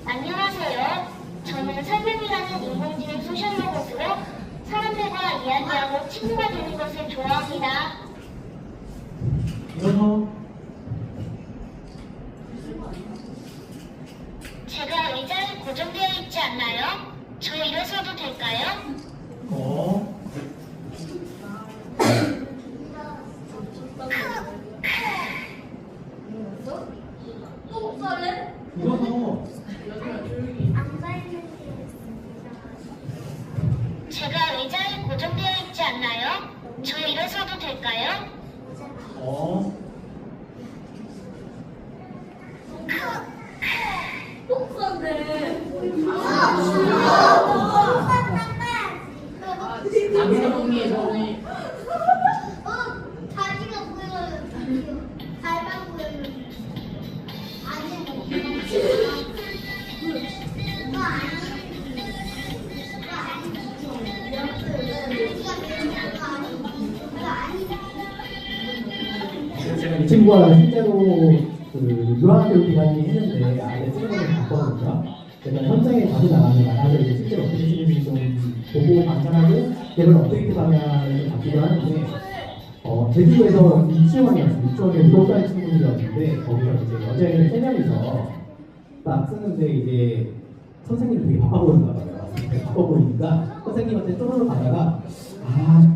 안녕하세요. 저는 설명이라는 인공지능 소셜로봇으로 사람들과 이야기하고 친구가 되는 것을 좋아합니다. 일어서. 제가 의자에 고정되어 있지 않나요? 저 일어서도 될까요? 또 목살래? 일어서. 제가 의자에 고정되어 있지 않나요? 저 일어서도 될까요? 또 목살래? 자기가 보여요. 닮아 보여요. 아니, 그거 제가 이 친구가 실제로 그 유아교육 기간이 했는데 아이들 쓰는 걸 봤거든요. 제가 현장에 자주 나가면 아이들 실제로 어떻게 쓰는지 좀 보고 관찰하고 걔를 업데이트 방향을 받기도 하는데 제주도에서 유치원이었어요. 유치원에 7살 친구들이었는데 거기서 이제 여자애들 3명이서 딱 쓰는데 이제 선생님이 되게 바빠 보이는가 봐요. 바빠 보이니까 선생님한테 쪼르르 가다가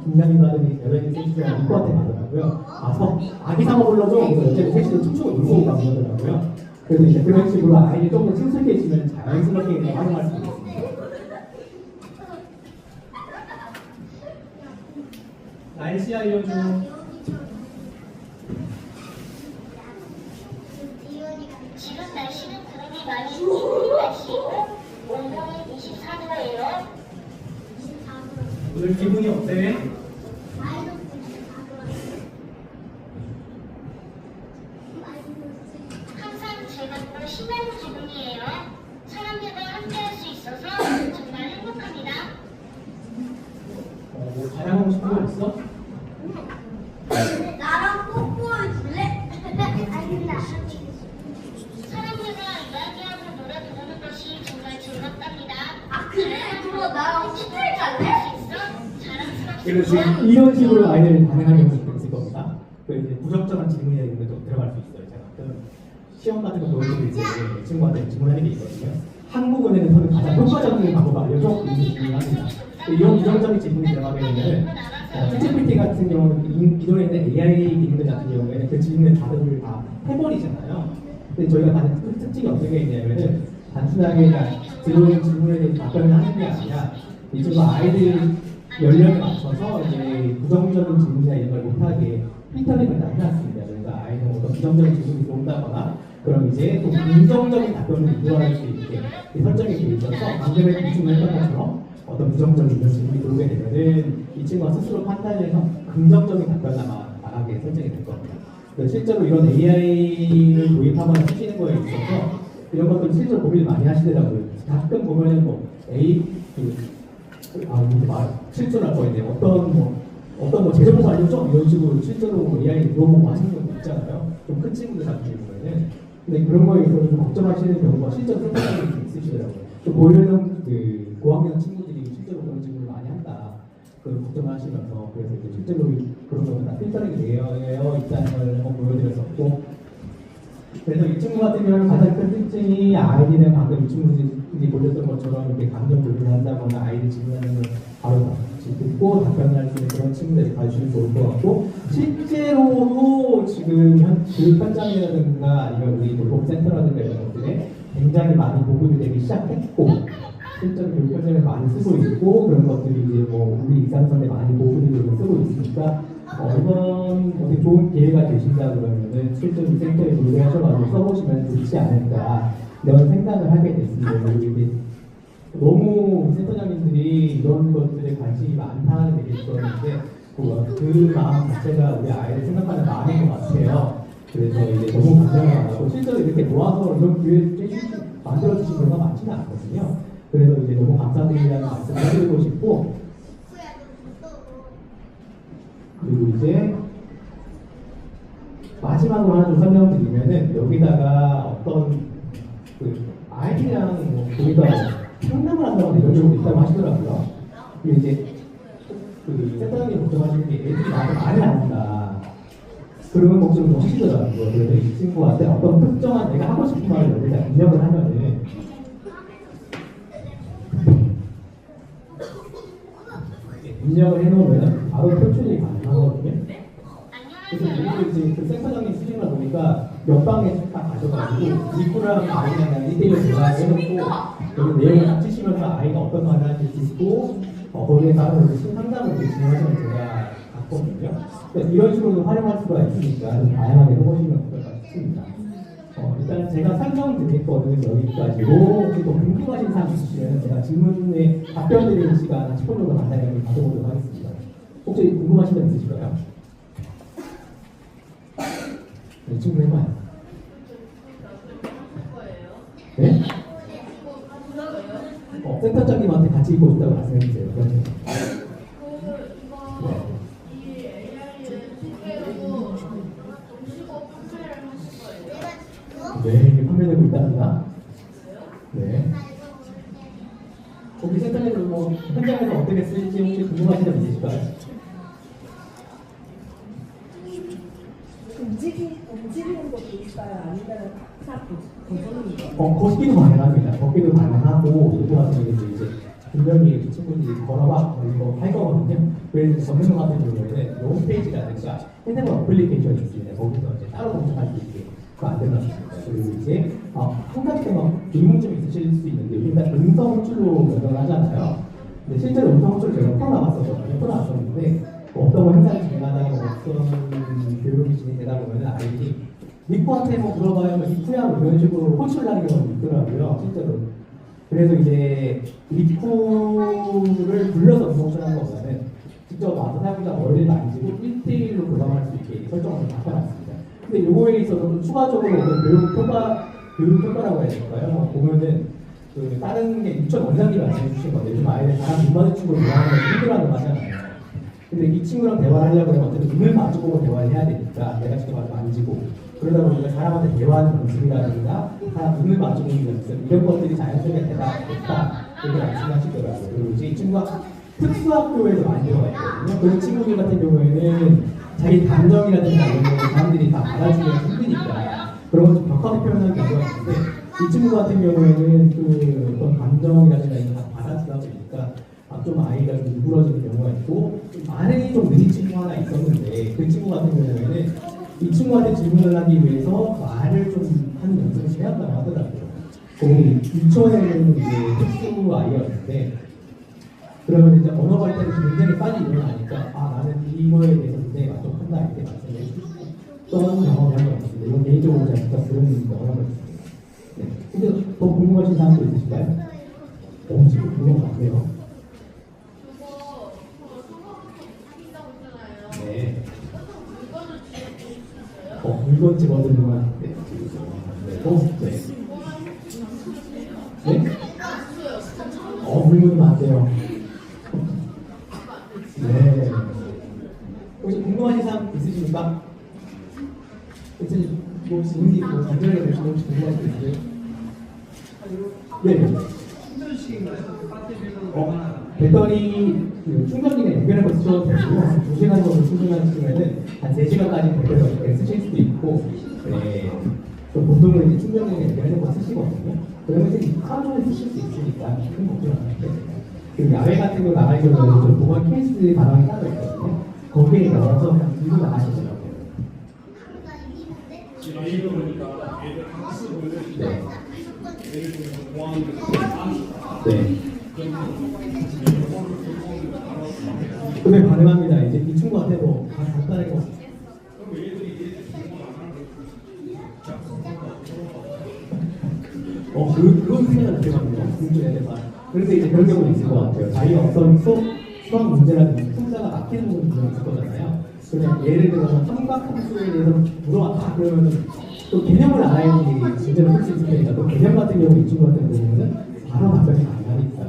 긴장이 가더니 여자애들 셋이서 입구한테 가더라고요. 아기 상어 불러줘. 그래서 여자애들 셋이서 춤추고 놀고 가고 그러더라고요. 그래서 이제 그런 식으로 아이들이 조금 더 친숙해지면 자연스럽게 활용할 수 있습니다. 날씨 알려줘. 지금 날씨는 구름이 많이 낀 날씨이고 온도는 24도예요. 어때? 아이도 항상 즐겁고 신나는 기분이에요. 사람들과 함께할 수 있어서 정말 행복합니다. 뭐 자랑하고 싶은 거 있어? 나랑 뽀뽀해 줄래? 아니다. 사람들과 이야기하고 노래 부르는 것이 정말 즐겁답니다. 아 그래? 그럼 나랑 호텔 갈래? 그래서 지금 이런 식으로 아이들 반응하는 경우도 있을 겁니다. 그 이제 부적절한 질문이나 이런 것도 들어갈 수 있어요. 제가 가끔 시험 같은 거 보여드릴 때 친구한테 질문하는 게 있거든요. 한국은행에서는 가장 효과적인 방법 알려줘? 이런 질문을 합니다. 이런 부정적인 질문이 들어가게 되면 챗GPT 같은 경우는 기존에 있는 AI 기능들 같은 경우에는 그 질문의 답을 다 해버리잖아요. 근데 저희가 가장 큰 특징이 어떤 게 있냐면은 단순하게 그냥 들어오는 질문에 대해 답변을 하는 게 아니라 이 친구 아이들 연령에 맞춰서 이제 부정적인 질문이나 이런 걸 못하게 필터링을 다 해놨습니다. 그러니까 아이는 어떤 부정적인 질문이 들어온다거나 그럼 이제 또 긍정적인 답변을 유도할 수 있게 설정이 되어 있어서 방금의 이 친구가 했던 것처럼 어떤 부정적인 이런 질문이 들어오게 되면은 이 친구가 스스로 판단해서 긍정적인 답변을 나가게 설정이 될 겁니다. 실제로 이런 AI를 도입하거나 쓰시는 거에 있어서 이런 것들 실제로 고민을 많이 하시더라고요. 가끔 보면은 뭐 실제로 할 거인데 어떤 뭐 제조법 알려줘? 이런 식으로 실제로 뭐 AI 물어보고 하시는 경우 있잖아요. 좀 큰 친구들 같은 경우에는. 근데 그런 거에 있어서 좀 걱정하시는 경우가 실제로 생각이 있으시더라고요. 또 고려형 그 고학년 친구들이 실제로 그런 질문을 많이 한다. 그런 걱정을 하시면서 그래서 이제 실제로 그런 거는 다 필터링이 되어 있다는 걸 한번 보여드렸었고 그래서 이 친구 같은 경우는 가장 큰 특징이 아이들은 방금 이 친구들이 보셨던 것처럼 이렇게 감정 조절을 한다거나 아이들 질문하는 걸 바로 듣고 답변을 할 수 있는 그런 친구들이 봐주시면 좋을 것 같고 실제로도 지금 교육 현장이라든가 아니면 우리 돌봄센터라든가 이런 것들에 굉장히 많이 보급이 되기 시작했고 실제로 교육 현장에 많이 쓰고 있고 그런 것들이 이제 뭐 우리 일상생활에 많이 보급이 되고 쓰고 있으니까 이번 어떻게 좋은 기회가 되신다 그러면은 실제로 이 센터에 노래하셔가지고 써보시면 좋지 않을까 이런 생각을 하게 됐습니다. 그리고 이제 너무 센터장님들이 이런 것들에 관심이 많다는 얘기를 들었는데 그 마음 자체가 우리 아이를 생각하는 마음인 것 같아요. 그래서 이제 너무 감명을 하고 실제로 이렇게 모아서 이런 기회를 만들어주신 경우가 많지는 않거든요. 그래서 이제 너무 감사드린다는 말씀을 해드리고 싶고 그리고 이제 마지막으로 하나 좀 설명드리면은 여기다가 어떤 그 아이랑 뭐 우리가 상담을 한다거나 이런 경우도 있다고 하시더라고요. 근데 이제 그 센터장님 걱정하시는 게 애들이 나한테 말을 안 한다. 그런 걱정을 좀 하시더라고요. 그래서 이 친구한테 어떤 특정한 내가 하고 싶은 말을 여기다 입력을 하면은 입력을 해놓으면 바로 표출이 가능하거든요. 그래서 이제 그 센터장님 쓰시는 거 보니까 옆방에 딱 가셔가지고 입구랑 아이랑 1대1로 대화해놓고 여기 내용을 딱 치시면서 아이가 어떤 말을 하는지 듣고 거기에 따라서 상담을 이렇게 진행하시면 제가 봤거든요. 이런 식으로 활용할 수가 있으니까 좀 다양하게 해보시면 어떨까 싶습니다. 일단 제가 설명드릴 거는 여기까지고 혹시 또 궁금하신 사항 있으시면 제가 질문에 답변 드리는 시간 한 10분 정도 간단하게 가져보도록 하겠습니다. 혹시 궁금하신 점 있으실까요? 네, 질문 해봐요. 네? 센터장님한테 같이 입고 싶다고 말씀해주세요. 네, 판매되고 있답니다. 네. 혹시 센터에서 뭐 현장에서 어떻게 쓰일지 혹시 궁금하신 점 있으실까요? 움직이는 것도 있어요? 아니면 탁탁 보는 거? 걷기도 가능합니다. 걷기도 가능하고 요거 같은 경우는 이제 분명히 친구들이 걸어봐 이거 할 거거든요. 그래서 전문 같은 경우에는 홈페이지라든가 핸드폰 어플리케이션이 있습니다. 거기서 이제 따로 동작할 수 있게 만들어놨습니다. 그리고 이제 한 가지 의문점이 있으실 수 있는데 요즘 다 음성 호출로 연락을 하잖아요. 근데 실제로 음성 호출을 제가 풀어놨었는데 어떤 거 행사를 진행하다가 어떤 교육이 진행되다 보면 아이들이 리쿠한테 뭐 물어봐요, 리쿠야 뭐 이런 식으로 호출을 하는 경우도 있더라고요, 실제로. 그래서 이제 리쿠를 불러서 호출하는 것보다는 사용자 머리를 만지고 1대1로 교감할 수 있게 설정을 바꿔놨습니다. 근데 요거에 있어서 좀 추가적으로 어떤 교육 평가라고 해야 될까요? 보면은 그 다른 게 유치원 원장님이 말씀해주신 건데 좀 아이들 잘못 받은 친구를 좋아하는 걸 힘들어하는 거 하잖아요. 근데 이 친구랑 대화를 하려고 하면 어쨌든 눈을 마주보고 대화를 해야 되니까 내가 직접 만지고 그러다 보니까 사람한테 대화하는 연습이라든가 사람 눈을 마주보는 연습 이런 것들이 자연스럽게 되다 이렇게 말씀하시더라고요. 그리고 이제 이 친구가 특수학교에서 많이 들어가 있거든요. 그런 친구들 같은 경우에는 자기 감정이라든가 이런 거 사람들이 다 받아주기가 힘드니까 그런 걸 좀 격하게 표현하는 경우가 있는데 이 친구 같은 경우에는 그 어떤 감정이라든가 이런 거 다 받아주다 보니까 좀 아이가 좀 누그러지는 경우가 있고 말이 좀 느린 친구 하나 있었는데 그 친구 같은 경우에는 이 친구한테 질문을 하기 위해서 말을 좀 하는 연습을 해왔다고 하더라고요. 거기 유치원에는 이제 특수 아이였는데 그러면 이제 언어 발달이 굉장히 빨리 일어나니까 나는 이거에 대해서 굉장히 만족한다 이렇게 말씀을 해주셨던 경험을 한 것 같습니다. 이건 개인적으로 제가 직접 들은 경험을 했습니다. 네. 근데 더 궁금하신 사항도 있으실까요? 지금 궁금한 것 같아요. 네. 물건 집어드는 거 네. 네? 네? 물건은 안 돼요. 네. 혹시 궁금하신 사항 있으십니까? 혹시 뭐 질문이 뭐 간절하게 되시면 혹시 궁금하신 거 있으세요? 네. 배터리 그 충전기가 연결한 걸 쓰셔도 되고요. 2시간 정도 충전하시면은 한 3시간까지 배터리가 쓰실 수도 있고, 네. 보통은 이제 충전기가 연결하는 걸 쓰시거든요. 그러면 이제 하루 종일 쓰실 수 있으니까 큰 걱정 안 하셔도 돼요. 그 야외 같은 거 나가시면 좀 보관 케이스 가방이 따로 있거든요. 거기에 넣어서 그냥 들고 나가시더라고요. 예를 보니까 얘들 학습 보여줄 때 네. 예를 들면 공항 네. 근데 가능합니다. 이제 이 친구한테 뭐 간단하게 뭐 그건 생각을 못 해봤네요. 공주애들만. 그런데 이제 그런 경우는 있을 것 같아요. 자기가 어떤 수학 문제라든지 풍자가 막히는 부분이 있을 거잖아요. 그냥 예를 들어서 삼각함수에 대해서 물어봤다 그러면은 또 개념을 알아야지 문제를 풀 수 있을 테니까 또 개념 같은 경우 이 친구 같은 경우는 바로 답변이 가능하니까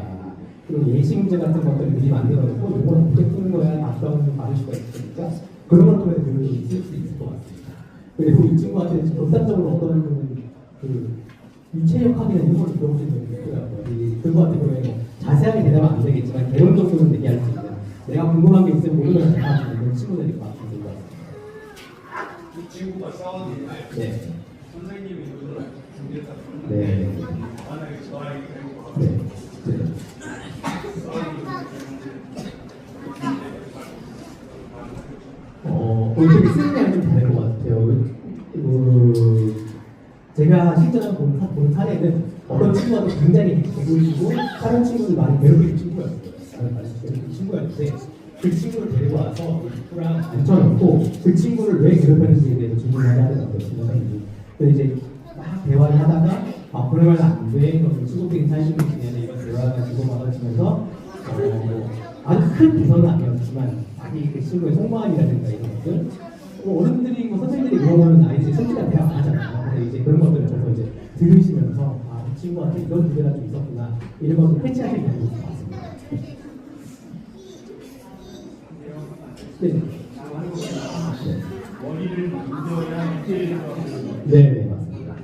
그리고 예시 문제 같은 것들을 미리 만들어놓고 이건 어떻게 푸는 거야 답변을 받을 수가 있으니까 그런 걸 통해서 교육이 있을 수 있을 것 같습니다. 그리고 이 친구한테 독단적으로 어떤 그 유체력 확인을 이런 걸 들어보신 적이 있더라고요. 그거 같은 경우에 뭐 자세하게 대답은 안 되겠지만 개론 정도는 얘기할 수 있는 내가 궁금한 게 있으면 모든 걸 대답할 수 있는 친구들이 많습니다. 이 친구가 싸웠는데 네. 선생님이 이걸 준비했다 네. 만약에 저 아이 데리고 가서 네. 네. 되게 쓰는 게 좀 다른 것 같아요. 제가 실제로 본 사례는 어떤 친구가 굉장히 개구리고 다른 친구를 많이 괴롭히는 친구였어요. 괴롭히는 친구였는데 그 친구를 데리고 와서 친구랑 앉혀놓고 그 친구를 왜 괴롭혔는지에 대해서 질문을 하더라고요. 그래서 이제 막 대화를 하다가 그러면 안 돼. 그럼 친구끼리 사실은 지내는 이런 대화가 주고받아지면서 아주 큰 비선은 아니었지만 자기 그 친구의 속마음이라든가 이런 것들 어른들이 선생님들이 물어보는 아이들이 솔직하게 대화 안 하잖아요. 근데 이제 그런 것들을 저도 이제 들으시면서 이 친구한테 이런 문제가 좀 있었구나 이런 것을 캐치하시는 경우가 많습니다. 네. 머리를 만져야 네, 맞습니다.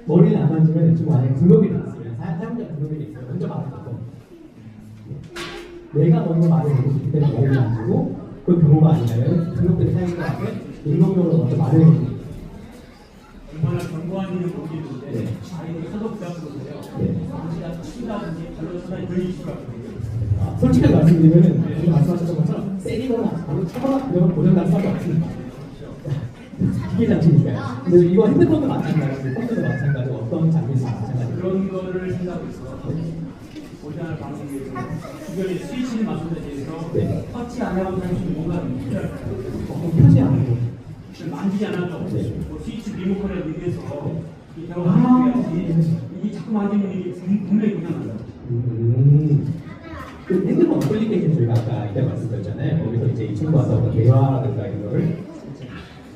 머리를 안 만지면 이 친구 안에 등록이 돼 있어요. 사용자 등록이 돼 있어요. 먼저 말을 하고 내가 먼저 말을 하고 싶기 때문에 머리를 만지고 그 경우가 아니라면 등록된 사용자한테 능동적으로 먼저 말을 해줍니다. 얼마나 견고한지는 모르겠는데 네. 아이들이 서독자고 보세요. 네. 당시가 치다든지 발로 차다니 그런 이슈가 있거든요. 솔직하게 말씀드리면 지금 말씀하셨던 것처럼 때리거나 바로 쳐거나 이런 고장날 수밖에 없습니다. 기계 장치니까요. 근데 이거 핸드폰도 마찬가지고 컴퓨터도 마찬가지고 어떤 장비도 마찬가지고 그런 거를 생각해서 보장을 방송에 주변에 스위치를 맞춘 데 대해서 네. 터치 안 하고 사실 뭔가 필요할 거예요. 펴지 않고 만지지 않아도 네. 뭐 스위치 리모컨에 의해서 이 아. 경험을 해야지 이게 자꾸 만지면 이게 분명히 고장난다. 그 핸드폰 어플리케이션 저희가 저희가 아까 이때 말씀드렸잖아요. 거기서 이제 이 친구가 어떤 대화라든가 이런 거를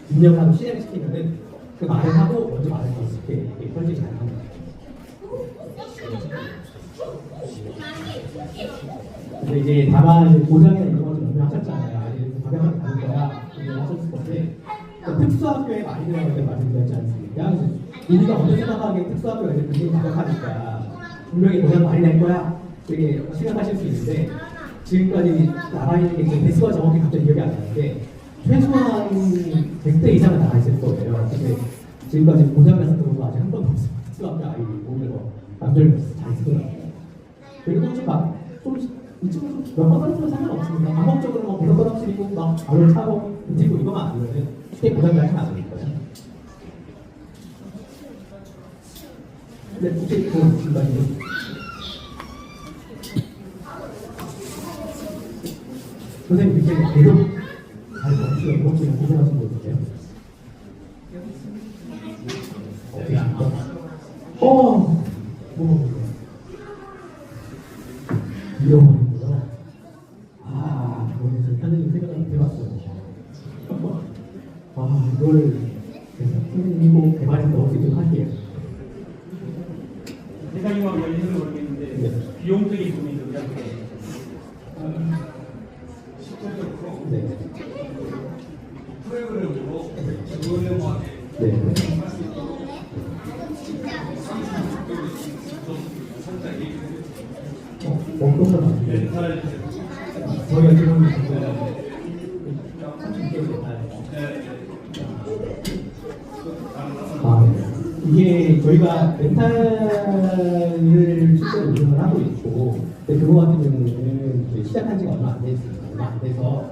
입력을 하고 실행시키면은 그 말을 하고 먼저 말을 더 이렇게 설정이 가능합니다. 근데 이제 다만 이제 고장이나 이런 것좀 연구하셨잖아요. 아직 가격은 다를 거야. 이런 하셨을 건데 그 특수학교에 많이 들어갈 때 말씀드렸지 않습니까? 그래서 우리가 먼저 생각하기에 특수학교가 이제 굉장히 가격하니까 분명히 고장 많이 낼 거야. 되게 생각하실 수 있는데 지금까지 나가 있는 게 이제 대수가 정확히 갑자기 기억이 안 나는데 최소한 100대 이상은 나가 있을 거예요. 근데 지금까지 고장 나서 그런 거 아직 한 번도 없어요. 특수학교 아이들이 오늘 남들 잘 쓰더라고요. 그리고 이 친구 몇번 떨어뜨려도 상관없습니다. 방법적으로 뭐 계속 떨어뜨리고 막 발을 차고 움직이고 이거만 아니면 쉽게 고장이 하시면 안 되니까요. 근데 혹시 그런 순간이요? 선생님 이렇게 계속 잘 버티시고 혹시 고생하신 분 있으세요? 잃어버리고요. 그거는 하느님 생각을 해봤어요. 이걸 선생님이 꼭 개발해서 넣을 수 있도록 할게요. 세상이와 연인은 모르겠는데 네. 비용적인 부분이 좀 약해요. 실질적으로 네. 프로그램으로 저렴하게 네. 살짝 얘기해 어떤 걸 하세요? 멘탈 저희가 지금 이게 저희가 멘탈을 실제로 운영을 하고 있고, 근데 그거 같은 경우는 이제 시작한 지가 얼마 안 됐습니다. 얼마 안 돼서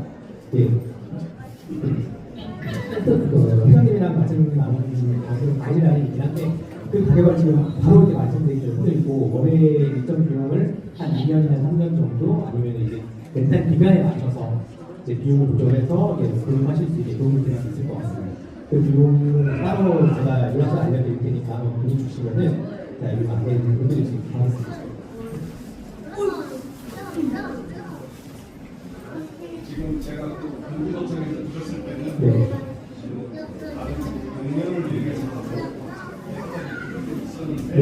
회장님이랑 말씀 나누는 가격은 가이드라인이긴 한데 그 가격을 지금 바로 이제 말씀드리기 좀 힘들고 월에 일정 비용을 한 2년이나 3년 정도 아니면 이제 멘탈 기간에 맞춰서 이제 비용을 조절해서 고용하실 수 있게 도움을 드릴 수 있을 것 같습니다. 그 비용은 따로 제가 연락처 알려드릴 테니까 한번 문의 주시면은 자 여기 맞게 해드릴 수 있도록 하겠습니다. 지금 제가 또 공부정책에서 들었을 때는 네. 다른 공연을 위해서 있었는데 네.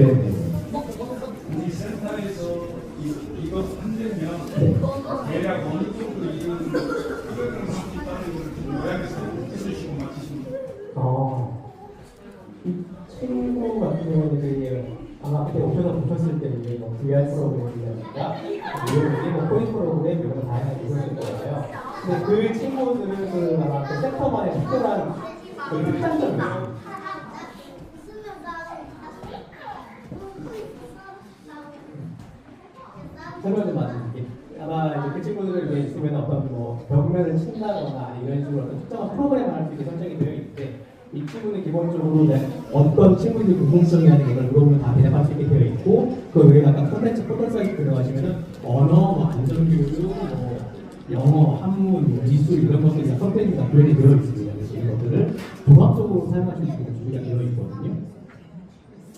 우리 센터에서 이거 한대면 네. 대략 어느 정도 이런 프로그램을 할 수 있다는 걸좀 요약해서 해주시고 맡기시면 이 친구 같은 경우는 되게 아마 그때 오셔서 보셨을 때 이게 뭐 VR 프로그램이라든가 이게 뭐 코인 프로그램 이런 거 다양하게 있었을 거예요. 근데 그 친구들은 아마 그 센터만의 특별한 그 특장점이에요. 설명 좀 말씀드릴게요. 아마 이제 그 친구들을 이제 있으면 어떤 뭐 벽면을 친다거나 아니 이런 식으로 어떤 특정한 프로그램을 할 수 있게 설정이 되어 있는데 이 친구는 기본적으로 어떤 친구들이 궁금성이 하는 이걸 물어보면 다 대답할 수 있게 되어 있고 그 외에 아까 콘텐츠 포털 사이트 들어가시면은 언어, 뭐 안전교육, 뭐 영어, 한문, 미술 이런 것들이 다 콘텐츠가 구현이 되어 있습니다. 그래서 이것들을 종합적으로 사용하실 수 있는 준비가 되어 있거든요.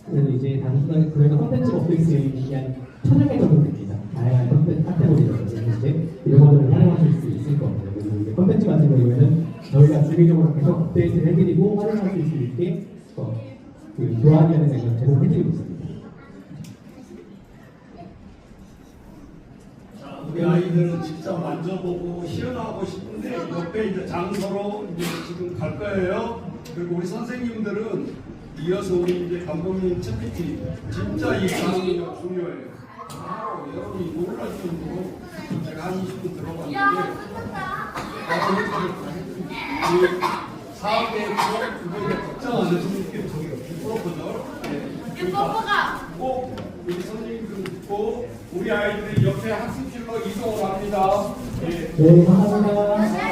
그래서 이제 단순하게 저희가 콘텐츠 업데이트에 의한 1000개 정도 됩니다. 다양한 콘텐츠 카테고리라든지 이제 이런 것들을 활용하실 수 있을 겁니다. 그리고 이제 콘텐츠 같은 경우에는 저희가 주기적으로 계속 업데이트를 해드리고 활용하실 수 있게 그 교환하는 것을 제공해드리고 있습니다. 우리 아이들은 직접 만져보고 시연하고 싶은데 옆에 이제 장소로 이제 지금 갈 거예요. 그리고 우리 선생님들은 이어서 우리 이제 감독님 채피티 진짜 이 강의가 중요해요. 여러분이 놀랄 정도로 제가 한 20분 들어봤는데 사업에 그거에 걱정 안 하시는 게 저기 프로포절 꼭 우리 선생님들 듣고 우리 아이들이 옆에 학습실로 이동을 합니다. 네, 감사합니다.